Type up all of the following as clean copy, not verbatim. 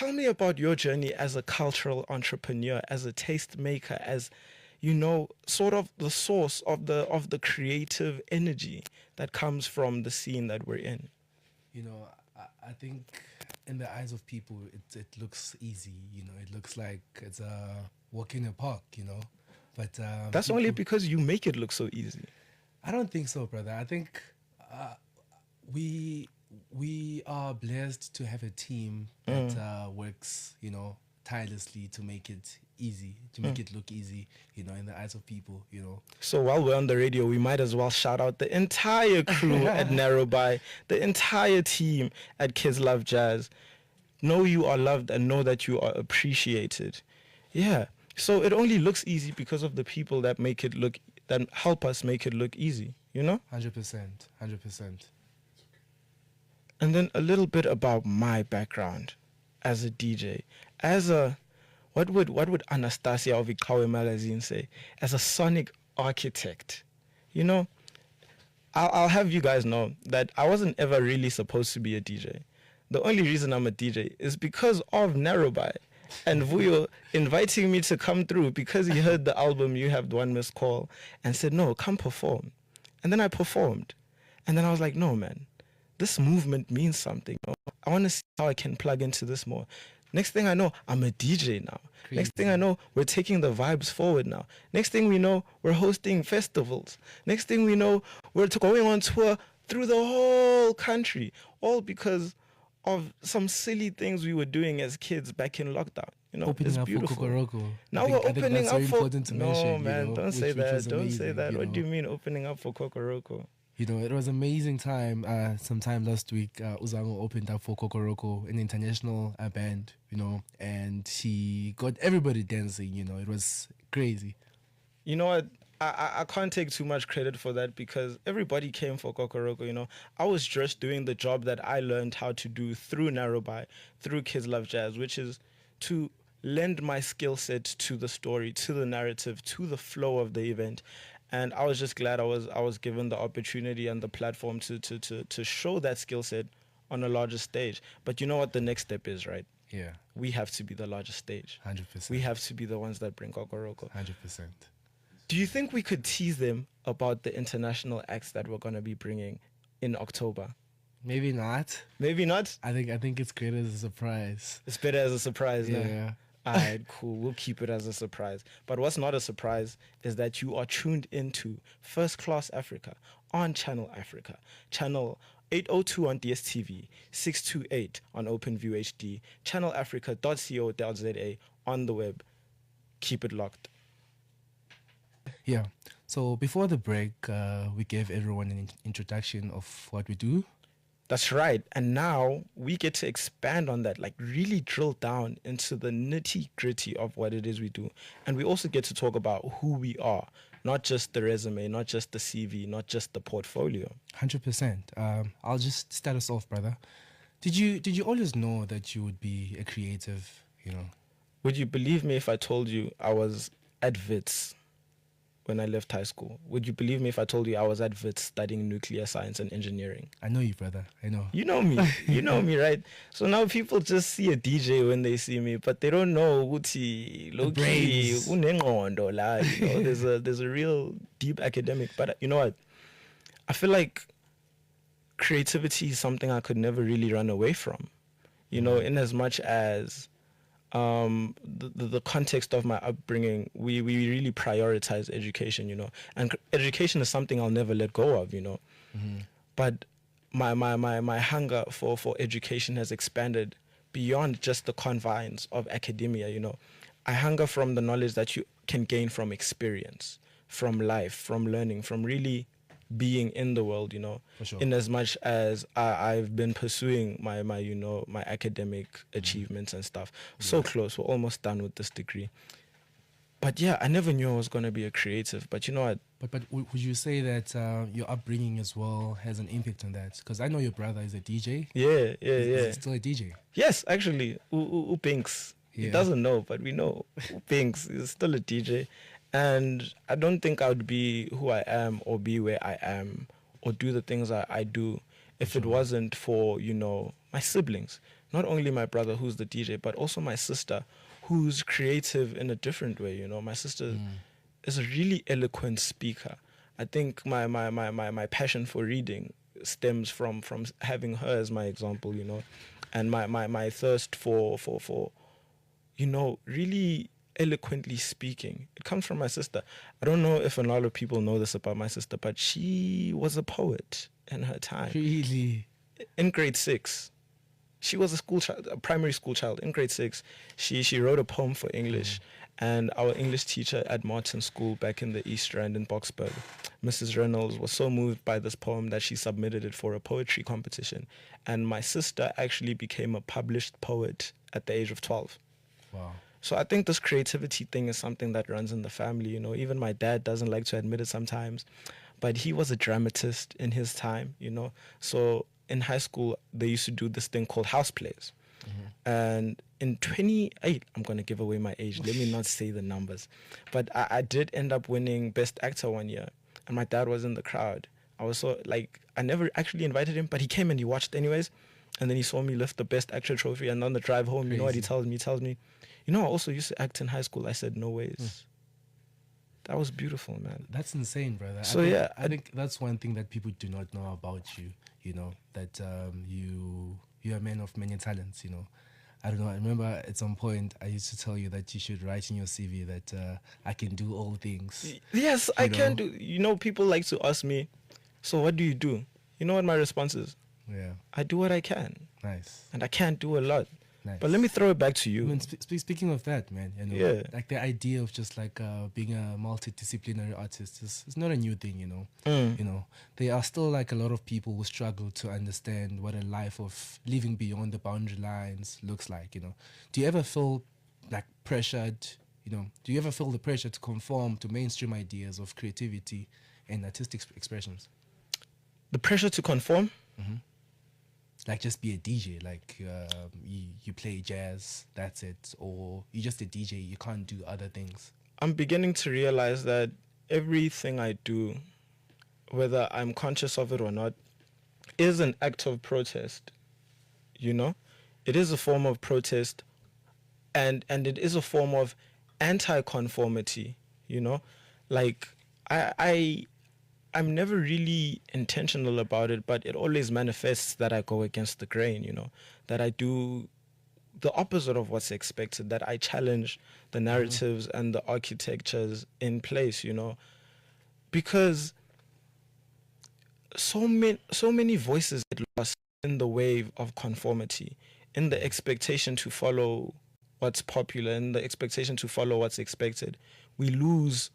tell me about your journey as a cultural entrepreneur, as a taste maker, as sort of the source of the creative energy that comes from the scene that we're in. I think in the eyes of people, it looks easy. It looks like it's a walk in a park. But that's only because you make it look so easy. I don't think so, brother. I think we are blessed to have a team that works, tirelessly to make it easy, to make it look easy, in the eyes of people, So while we're on the radio, we might as well shout out the entire crew at NarowBi, the entire team at Kids Love Jazz. Know you are loved and know that you are appreciated. Yeah. So it only looks easy because of the people that help us make it look easy, 100%. And then a little bit about my background as a DJ. What would Anastasia of Ikawe magazine say? As a sonic architect. I'll have you guys know that I wasn't ever really supposed to be a DJ. The only reason I'm a DJ is because of NarowBi and Vuyo inviting me to come through because he heard the album You Have One Missed Call and said, no, come perform. And then I performed. And then I was like, no, man, this movement means something. I want to see how I can plug into this more. Next thing I know, I'm a DJ now. Crazy. Next thing I know, we're taking the vibes forward now. Next thing we know, we're hosting festivals. Next thing we know, we're going on tour through the whole country. All because of some silly things we were doing as kids back in lockdown. Opening it's up beautiful. For Kokoroko. Now we're opening up for... No, man, don't say that. Don't say that. What do you mean opening up for Kokoroko? It was an amazing time. Sometime last week, Zango opened up for Kokoroko, an international band, and he got everybody dancing, It was crazy. You know what? I can't take too much credit for that because everybody came for Kokoroko, I was just doing the job that I learned how to do through NarowBi, through Kids Love Jazz, which is to lend my skill set to the story, to the narrative, to the flow of the event. And I was just glad I was given the opportunity and the platform to show that skill set on a larger stage. But you know what the next step is, right? Yeah. We have to be the largest stage. 100%. We have to be the ones that bring Kokoroko. 100%. Do you think we could tease them about the international acts that we're going to be bringing in October? Maybe not. Maybe not? I think it's great as a surprise. It's better as a surprise, yeah. No? All right, cool. We'll keep it as a surprise. But what's not a surprise is that you are tuned into First Class Africa on Channel Africa. Channel 802 on DSTV, 628 on OpenView HD, channelafrica.co.za on the web. Keep it locked. Yeah. So before the break, we gave everyone an introduction of what we do. That's right. And now we get to expand on that, like really drill down into the nitty gritty of what it is we do. And we also get to talk about who we are, not just the resume, not just the CV, not just the portfolio. 100%. I'll just start us off, brother. Did you always know that you would be a creative, Would you believe me if I told you I was at WITS when I left high school? Would you believe me if I told you I was at WITS studying nuclear science and engineering? I know you, brother. I know. You know me. You know me, right? So now people just see a DJ when they see me, but they don't know Uti, Loki, Unengondo, there's a real deep academic. But you know what? I feel like creativity is something I could never really run away from. In as much as the context of my upbringing, we really prioritize education, and education is something I'll never let go of, Mm-hmm. But my hunger for education has expanded beyond just the confines of academia, I hunger from the knowledge that you can gain from experience, from life, from learning, from really being in the world, For sure. in as much as I've been pursuing my academic achievements and stuff. So close, we're almost done with this degree. But yeah, I never knew I was going to be a creative, but you know what? But would you say that your upbringing as well has an impact on that? Because I know your brother is a DJ. Yeah. Is he still a DJ? Yes, actually, Upinks. He doesn't know, but we know Upinks is still a DJ. And I don't think I would be who I am or be where I am or do the things I do if it wasn't for, my siblings. not only my brother who's the DJ, but also my sister who's creative in a different way. My sister is a really eloquent speaker. I think my passion for reading stems from having her as my example, and my thirst for really eloquently speaking. It comes from my sister. I don't know if a lot of people know this about my sister, but she was a poet in her time. Really? In grade 6. She was a primary school child. In grade 6, she wrote a poem for English. And our English teacher at Martin School back in the East Rand in Boksburg, Mrs. Reynolds, was so moved by this poem that she submitted it for a poetry competition. And my sister actually became a published poet at the age of 12. Wow. So I think this creativity thing is something that runs in the family. Even my dad doesn't like to admit it sometimes, but he was a dramatist in his time, So in high school, they used to do this thing called house plays. And in 28, I'm going to give away my age. Let me not say the numbers. But I did end up winning Best Actor one year. And my dad was in the crowd. I was so, I never actually invited him, but he came and he watched anyways. And then he saw me lift the Best Actor trophy. And on the drive home, Crazy. You know what he tells me? He tells me, I also used to act in high school. I said, no ways. That was beautiful, man. That's insane, brother. So I think that's one thing that people do not know about you, that you're a man of many talents, I don't know. I remember at some point I used to tell you that you should write in your CV that I can do all things. Yes, I can do. People like to ask me, so what do you do? You know what my response is? Yeah. I do what I can. Nice. And I can't do a lot. Nice. But let me throw it back to you. I mean, speaking of that, man, Yeah. like the idea of just being a multi-disciplinary artist is not a new thing, There are still a lot of people who struggle to understand what a life of living beyond the boundary lines looks like, Do you ever feel pressured, do you ever feel the pressure to conform to mainstream ideas of creativity and artistic expressions? The pressure to conform? Just be a DJ, you play jazz, that's it, or you're just a DJ, you can't do other things. I'm beginning to realize that everything I do, whether I'm conscious of it or not, is an act of protest. It is a form of protest, and it is a form of anti-conformity. I'm never really intentional about it, but it always manifests that I go against the grain, that I do the opposite of what's expected, that I challenge the narratives and the architectures in place, because so many voices get lost in the wave of conformity, in the expectation to follow what's popular, in the expectation to follow what's expected. We lose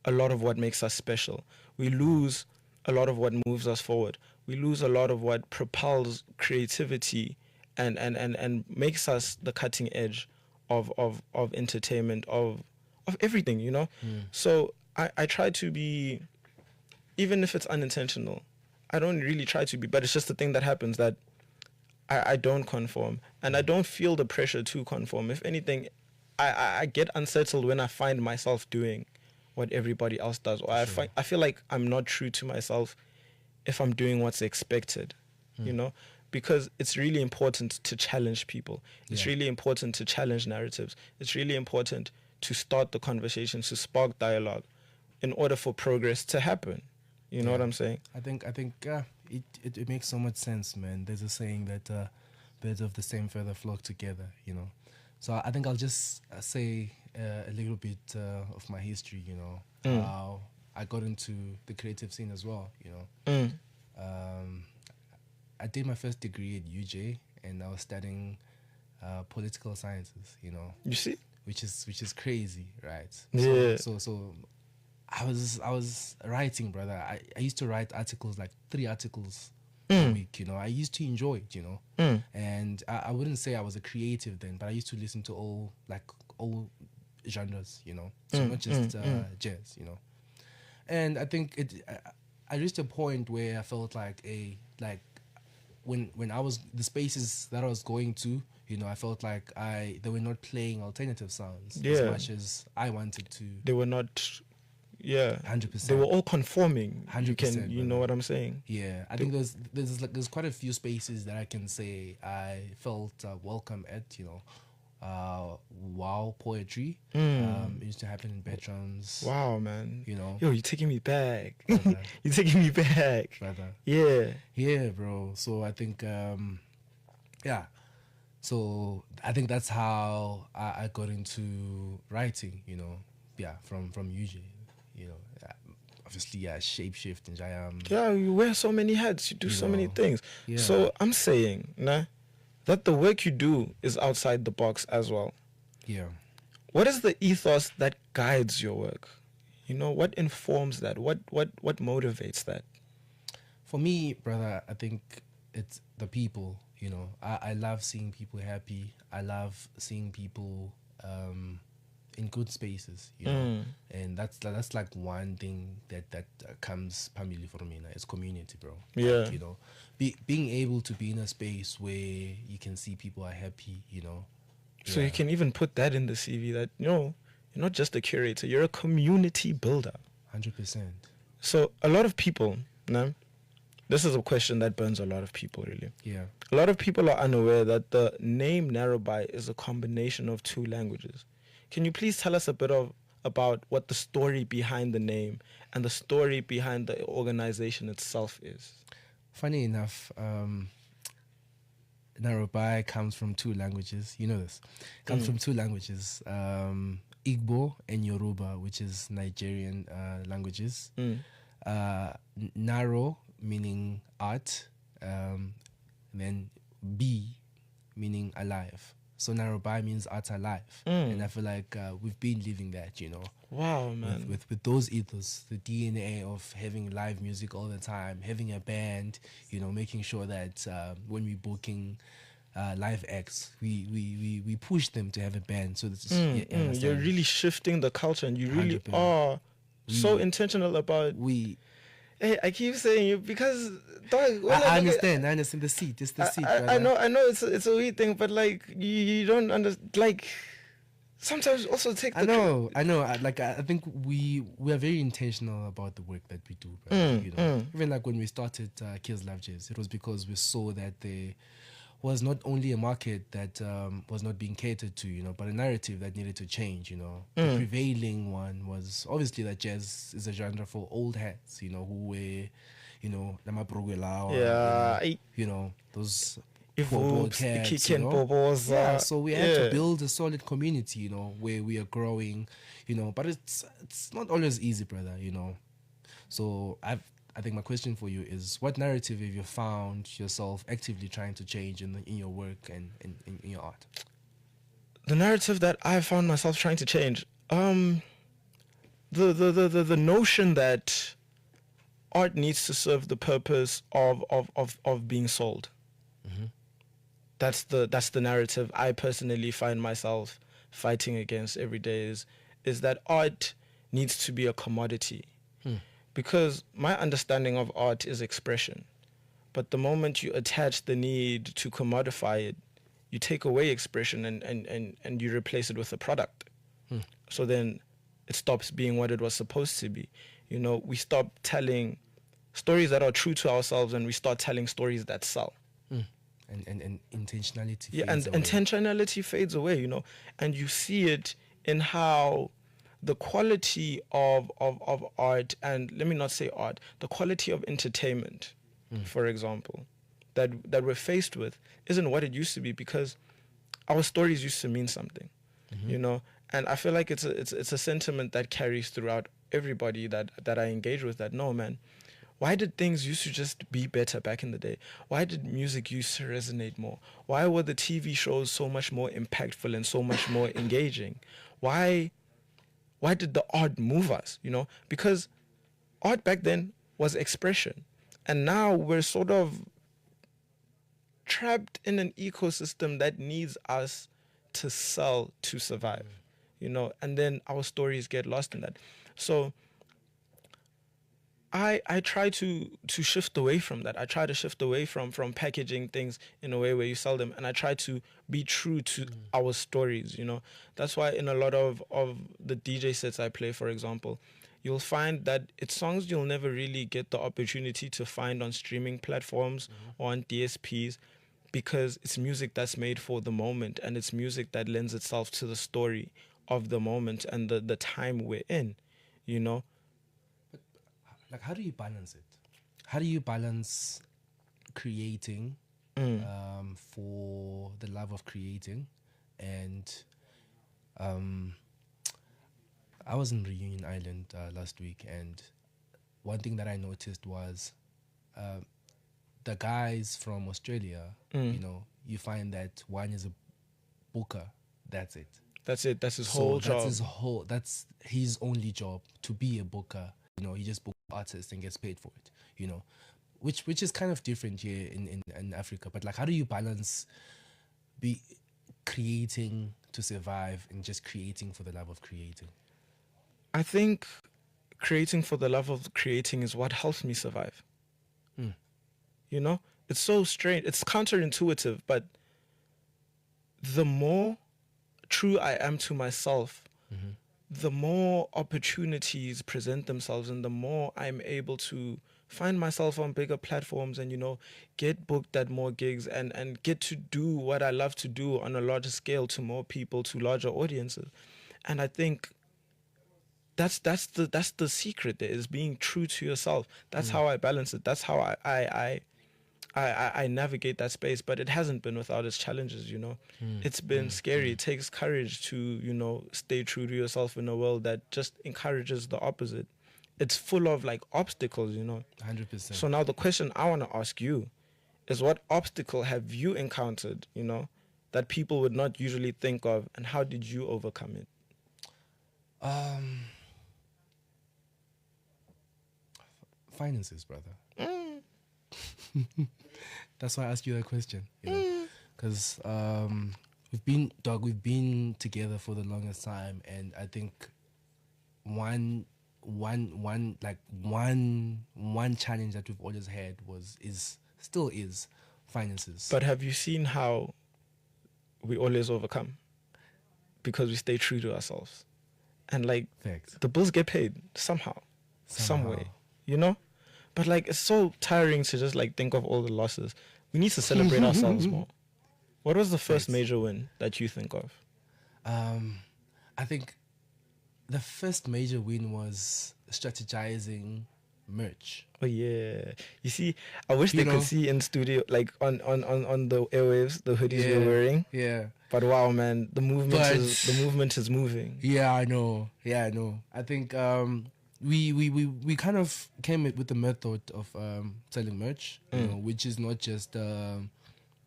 a lot of what makes us special. We lose a lot of what moves us forward. We lose a lot of what propels creativity and makes us the cutting edge of entertainment, of everything, So I try to be, even if it's unintentional, I don't really try to be, but it's just the thing that happens that I don't conform. And I don't feel the pressure to conform. If anything, I get unsettled when I find myself doing what everybody else does, or I feel like I'm not true to myself if I'm doing what's expected, because it's really important to challenge people. It's really important to challenge narratives. It's really important to start the conversation, to spark dialogue in order for progress to happen. You know what I'm saying? I think it makes so much sense, man. There's a saying that birds of the same feather flock together, So I think I'll just say a little bit of my history, how I got into the creative scene as well, I did my first degree at UJ, and I was studying political sciences, You see? which is crazy, right? Yeah. So I was writing, brother. I used to write articles, 3 articles a week, I used to enjoy it, and I wouldn't say I was a creative then, but I used to listen to all genres, so not just jazz, and I think I reached a point where I felt when I was, the spaces that I was going to, I felt like they were not playing alternative sounds as much as I wanted to. They were not Yeah. 100%. They were all conforming. 100%, You know what I'm saying? Yeah, I think there's quite a few spaces that I can say I felt welcome at. Wow poetry. It used to happen in bedrooms. Wow, man. You know. Yo, you're taking me back. Brother. You're taking me back. Brother. Yeah. Yeah, bro. So I think yeah. So I think that's how I got into writing, Yeah, from UJ, obviously, shapeshift and Yeah, you wear so many hats, you do so many things. Yeah. So I'm saying, that the work you do is outside the box as well. Yeah. What is the ethos that guides your work? What informs that? What motivates that? For me, brother, I think it's the people. I love seeing people happy. I love seeing people in good spaces. And that's like one thing that comes primarily for me. It's community, bro. Yeah. Like, being able to be in a space where you can see people are happy. So you can even put that in the CV that you're not just a curator, you're a community builder. 100%. So a lot of people, this is a question that burns a lot of people, really. Yeah. A lot of people are unaware that the name NarowBi is a combination of two languages. Can you please tell us a bit about what the story behind the name and the story behind the organization itself is? Funny enough, NarowBi comes from two languages. You know this. Comes from two languages, Igbo and Yoruba, which is Nigerian languages. Narrow, meaning art, then B, meaning alive. So NarowBi means art alive. And I feel like we've been living that, Wow, man. With those ethos, the DNA of having live music all the time, having a band, making sure that when we're booking live acts, we push them to have a band. So that's you're really shifting the culture, and you really are so intentional about. Hey, I keep saying you because dog. I understand. I understand the seat. It's the seat. I know. It's a weird thing, but like you don't understand. Like sometimes also take. I know. I think we are very intentional about the work that we do. Even like when we started Kills Love Jazz, it was because we saw that there was not only a market that was not being catered to, but a narrative that needed to change. The prevailing one was obviously that jazz is a genre for old hats, who wear, those cats, yeah, so we had to build a solid community, where we are growing, but it's not always easy, brother, So I think my question for you is, what narrative have you found yourself actively trying to change in your work and in your art? The narrative that I found myself trying to change, the notion that art needs to serve the purpose of being sold. Mm-hmm. That's the narrative I personally find myself fighting against every day. Is that art needs to be a commodity. Because my understanding of art is expression. But the moment you attach the need to commodify it, you take away expression and you replace it with a product. So then it stops being what it was supposed to be. We stop telling stories that are true to ourselves and we start telling stories that sell. And intentionality fades away. And intentionality fades away, And you see it in how the quality of art, and let me not say art, the quality of entertainment, for example, that we're faced with isn't what it used to be, because our stories used to mean something, and I feel like it's a sentiment that carries throughout everybody that I engage with, that no, man, why did things used to just be better back in the day? Why did music used to resonate more? Why were the TV shows so much more impactful and so much more engaging? Why did the art move us, Because art back then was expression. And now we're sort of trapped in an ecosystem that needs us to sell to survive, And then our stories get lost in that. So I try to shift away from that. I try to shift away from packaging things in a way where you sell them, and I try to be true to our stories, That's why in a lot of the DJ sets I play, for example, you'll find that it's songs you'll never really get the opportunity to find on streaming platforms or on DSPs, because it's music that's made for the moment, and it's music that lends itself to the story of the moment and the time we're in, you know? Like, how do you balance it? How do you balance creating for the love of creating? And I was in Reunion Island last week, and one thing that I noticed was the guys from Australia, you know, you find that one is a booker. That's it. That's it. That's his whole job. That's his only job, to be a booker. You know, he just books artists and gets paid for it, you know, which is kind of different here in Africa. But like, how do you balance be creating to survive and just creating for the love of creating? I think creating for the love of creating is what helps me survive. You know, it's so strange. It's counterintuitive, but the more true I am to myself, the more opportunities present themselves, and the more I'm able to find myself on bigger platforms and, you know, get booked at more gigs and get to do what I love to do on a larger scale to more people, to larger audiences. And I think that's the secret there, is being true to yourself. That's how I balance it. That's how I navigate that space. But it hasn't been without its challenges, you know. It's been scary. It takes courage to, you know, stay true to yourself in a world that just encourages the opposite. It's full of like obstacles, you know. 100%. So now the question I want to ask you is, what obstacle have you encountered, you know, that people would not usually think of, and how did you overcome it? Finances, brother. That's why I asked you that question, you know, because we've been together for the longest time, and I think one challenge that we've always had still is finances. But have you seen how we always overcome? Because we stay true to ourselves, and like Facts. the bills get paid somehow, some way, you know. But like, it's so tiring to just like think of all the losses. We need to celebrate ourselves more. What was the first major win that you think of? I think the first major win was strategizing merch. Oh yeah, you see, I wish they could see in studio, like on the airwaves, the hoodies we're wearing. Yeah. But wow, man, the movement is moving. Yeah, I know. I think we kind of came with the method of selling merch, you know, which is not just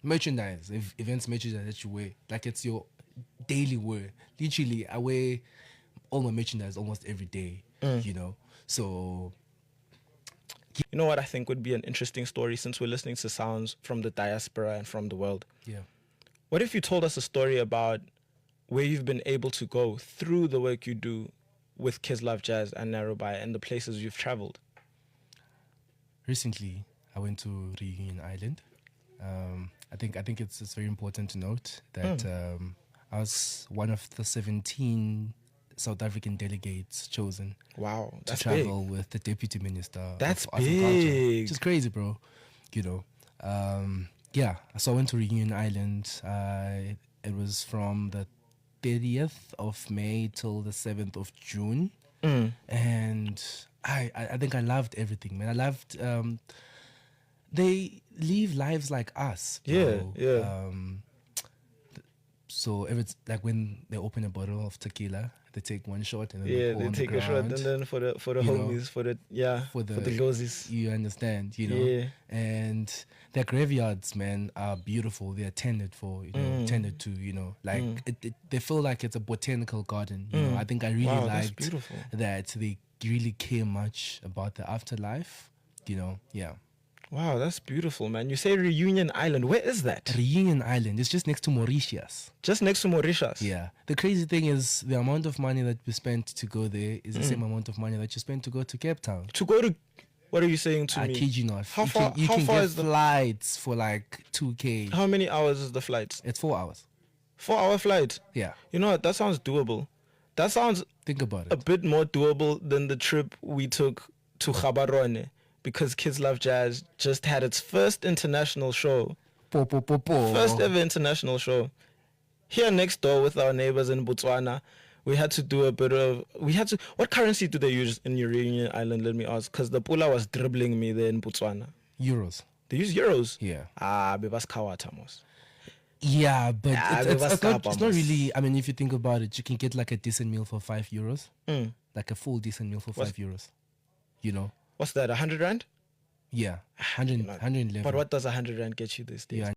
merchandise, events merchandise that you wear. Like, it's your daily wear. Literally, I wear all my merchandise almost every day, you know. So, you know what I think would be an interesting story, since we're listening to sounds from the diaspora and from the world? Yeah. What if you told us a story about where you've been able to go through the work you do with Kids Love Jazz and NarowBi, and the places you've traveled? Recently, I went to Reunion Island. I think it's very important to note that I was one of the 17 South African delegates chosen. Wow, to travel with the Deputy Minister that's of Arts and Culture. Big. Which is crazy, bro. You know, yeah. So I went to Reunion Island. It was from the 30th of May till the 7th of June, and I think I loved everything, man. I loved. They live lives like us, bro. Yeah. So it's like when they open a bottle of tequila, they take one shot and then they take a shot, and then for the homies, for the lozis. You understand, you know. Yeah. And their graveyards, man, are beautiful. They're tended for, you know, tended to, you know, like they feel like it's a botanical garden. You know, I think I really liked that they really care much about the afterlife. You know, yeah. Wow, that's beautiful, man. You say Reunion Island. Where is that? Reunion Island. It's just next to Mauritius. Just next to Mauritius? Yeah. The crazy thing is the amount of money that we spent to go there is the same amount of money that you spent to go to Cape Town. To go to... What are you saying to me? I kid you not. How far is the flights for like 2K. How many hours is the flight? It's 4 hours. 4 hour flight? Yeah. You know what? That sounds doable. That sounds Think about a it. bit more doable than the trip we took to Gaborone, because Kids Love Jazz just had its first international show. First ever international show. Here next door with our neighbors in Botswana, we had to do what currency do they use in your Reunion Island, let me ask? Because the pula was dribbling me there in Botswana. Euros. They use euros? Yeah. Bebas kawatamos. Yeah, but it's not Kapa, really. I mean, if you think about it, you can get like a decent meal for €5. Like a full decent meal for €5. You know? What's that, 100 Rand? Yeah, 111. But what does 100 Rand get you these days? Yeah.